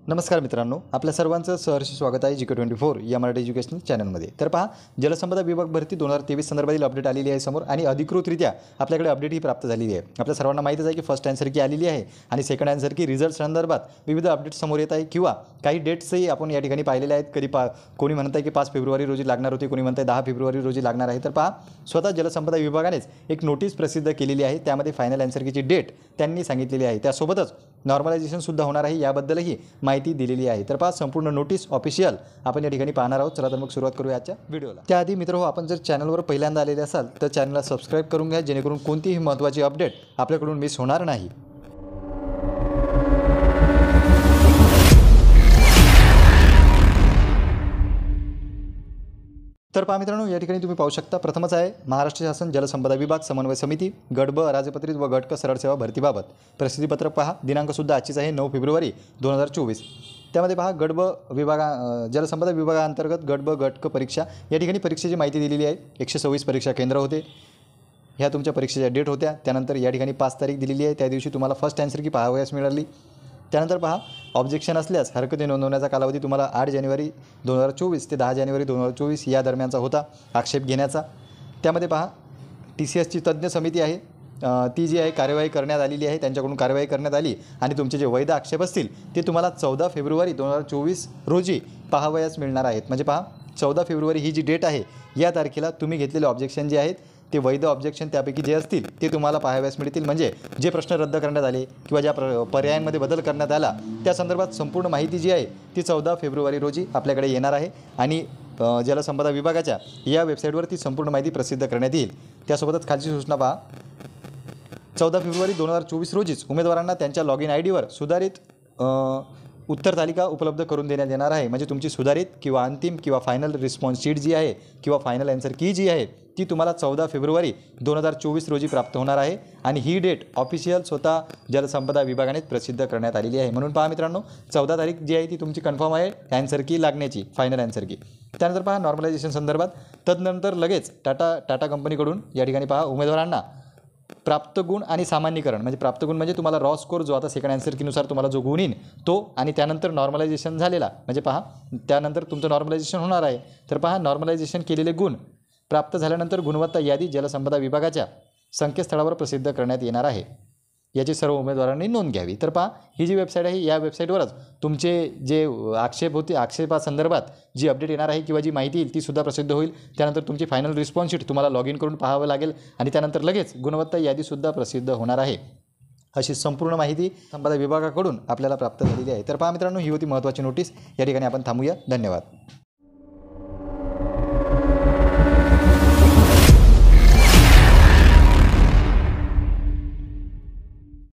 नमस्कार मित्रांनो, आपल्या सर्वांचं सहर्ष स्वागत आहे GK24 या मराठी एज्युकेशनल चॅनलमध्ये। तर पहा, जलसंपदा विभाग भरती 2023 संदर्भातील अपडेट आलेली आहे समोर आणि अधिकृतरित्या आपल्याकडे अपडेट ही प्राप्त झालेली आहे। आपल्या सर्वांना माहितीच आहे की फर्स्ट आन्सर की आलेली आहे आणि सेकंड आन्सर की रिझल्ट संदर्भात विविध अपडेट्स समोर येत आहे किंवा काही डेट्सही आपण या ठिकाणी पाहिलेले आहेत। कधी कोणी म्हणत आहे की 5 फेब्रुवारी रोजी लागणार होती, कोणी म्हणत आहे 10 फेब्रुवारी रोजी लागणार आहे। तर पहा, स्वतः जलसंपदा विभागानेच एक नोटीस प्रसिद्ध केलेली आहे, त्यामध्ये फायनल आन्सर कीची डेट त्यांनी सांगितलेली आहे। त्यासोबतच नॉर्मलायझेशन सुद्धा होणार आहे, याबद्दलही माहिती दिलेली आहे। तर पहा, संपूर्ण नोटीस ऑफिशियल आपण या ठिकाणी पाहणार आहोत। चला तर मग सुरुवात करूया आजच्या व्हिडिओला। त्याआधी मित्रहो, आपण जर चॅनलवर पहिल्यांदा आलेले असाल तर चॅनलला सबस्क्राइब करून घ्या, जेणेकरून कोणतीही महत्त्वाची अपडेट आपल्याकडून मिस होणार नाही। तर पहा मित्रांनो, या ठिकाणी तुम्ही पाहू शकता, प्रथमच आहे महाराष्ट्र शासन जलसंपदा विभाग समन्वय समिती गट ब अराजपत्रित व गट क सरळ सेवा भरतीबाबत प्रसिद्धीपत्रक पहा। दिनांक सुद्धा आजचीच आहे 9 फेब्रुवारी 2024। त्यामध्ये पहा, गट ब जलसंपदा विभागाअंतर्गत गट ब गट क परीक्षा, या ठिकाणी परीक्षेची माहिती दिलेली आहे। 126 परीक्षा केंद्र होते, ह्या तुमच्या परीक्षेच्या डेट होत्या। त्यानंतर या ठिकाणी 5 तारीख दिलेली आहे, त्या दिवशी तुम्हाला फर्स्ट आन्सर की पाहावयास मिळाली। त्यानंतर पहा, ऑब्जेक्शन असल्यास हरकती नोंदवण्याचा कालावधी तुम्हाला 8 जानेवारी 2024 ते 10 जानेवारी 2024 या दरम्यानचा होता आक्षेप घेण्याचा। त्यामध्ये पहा, TCSची तज्ज्ञ समिती आहे, ती जी आहे कार्यवाही करण्यात आलेली आहे, त्यांच्याकडून कार्यवाही करण्यात आली आणि तुमचे जे वैध आक्षेप असतील ते तुम्हाला 14 फेब्रुवारी 2024 रोजी पाहावयास मिळणार आहेत। म्हणजे पहा, 14 फेब्रुवारी ही जी डेट आहे, या तारखेला तुम्ही घेतलेले ऑब्जेक्शन जे आहेत ते वैध ऑब्जेक्शन त्यापैकी जे असतील ते तुम्हाला पाहावयास मिळतील। म्हणजे जे प्रश्न रद्द करण्यात आले किंवा ज्या पर्यायांमध्ये बदल करण्यात आला त्या संदर्भात संपूर्ण माहिती जी आहे ती 14 फेब्रुवारी रोजी आपल्याकडे येणार आहे आणि जलसंपदा विभागाच्या या वेबसाईटवर ती संपूर्ण माहिती प्रसिद्ध करण्यात येईल। त्यासोबतच खालची सूचना पहा, 14 फेब्रुवारी 2024 रोजीच उमेदवारांना त्यांच्या लॉगिन ID वर सुधारित उत्तर तालिका उपलब्ध करून देण्यात येणार आहे। म्हणजे तुमची सुधारित किंवा अंतिम किंवा फायनल रिस्पॉन्स शीट जी आहे किंवा फायनल आन्सर की जी आहे ती तुम्हाला 14 फेब्रुवारी 2024 रोजी प्राप्त होणार आहे आणि ही डेट ऑफिशियल स्वतः जलसंपदा विभागाने प्रसिद्ध करण्यात आलेली आहे। म्हणून पहा मित्रांनो, 14 तारीख जी आहे ती तुमची कन्फर्म आहे आन्सर की लागण्याची, फायनल आन्सर की। त्यानंतर पहा, नॉर्मलायझेशन संदर्भात तदनंतर लगेच टाटा कंपनीकडून या ठिकाणी पहा, उमेदवारांना प्राप्त गुण आणि सामान्यीकरण, म्हणजे प्राप्त गुण म्हणजे तुम्हाला रॉ स्कोर जो आता सेकंड आन्सर कीनुसार तुम्हाला जो गुण येईल तो, आणि त्यानंतर नॉर्मलायझेशन झालेला, म्हणजे पहा त्यानंतर तुमचं नॉर्मलायझेशन होणार आहे। तर पहा, नॉर्मलायझेशन केलेले गुण प्राप्त झाल्यानंतर गुणवत्ता यादी जलसंपदा विभागाच्या संकेतस्थळावर प्रसिद्ध करण्यात येणार आहे, याची सर्व उमेदवारांनी नोंद घ्यावी। तर पहा, ही जी वेबसाईट आहे या वेबसाईटवरच तुमचे जे आक्षेप होते, आक्षेपासंदर्भात जी अपडेट येणार आहे किंवा जी माहिती येईल ती सुद्धा प्रसिद्ध होईल। त्यानंतर तुमची फायनल रिस्पॉन्स शीट तुम्हाला लॉग इन करून पाहावं लागेल आणि त्यानंतर लगेच गुणवत्ता यादीसुद्धा प्रसिद्ध होणार आहे। अशी संपूर्ण माहिती संपदा विभागाकडून आपल्याला प्राप्त झालेली आहे। तर पहा मित्रांनो, ही होती महत्त्वाची नोटीस। या ठिकाणी आपण थांबूया। धन्यवाद।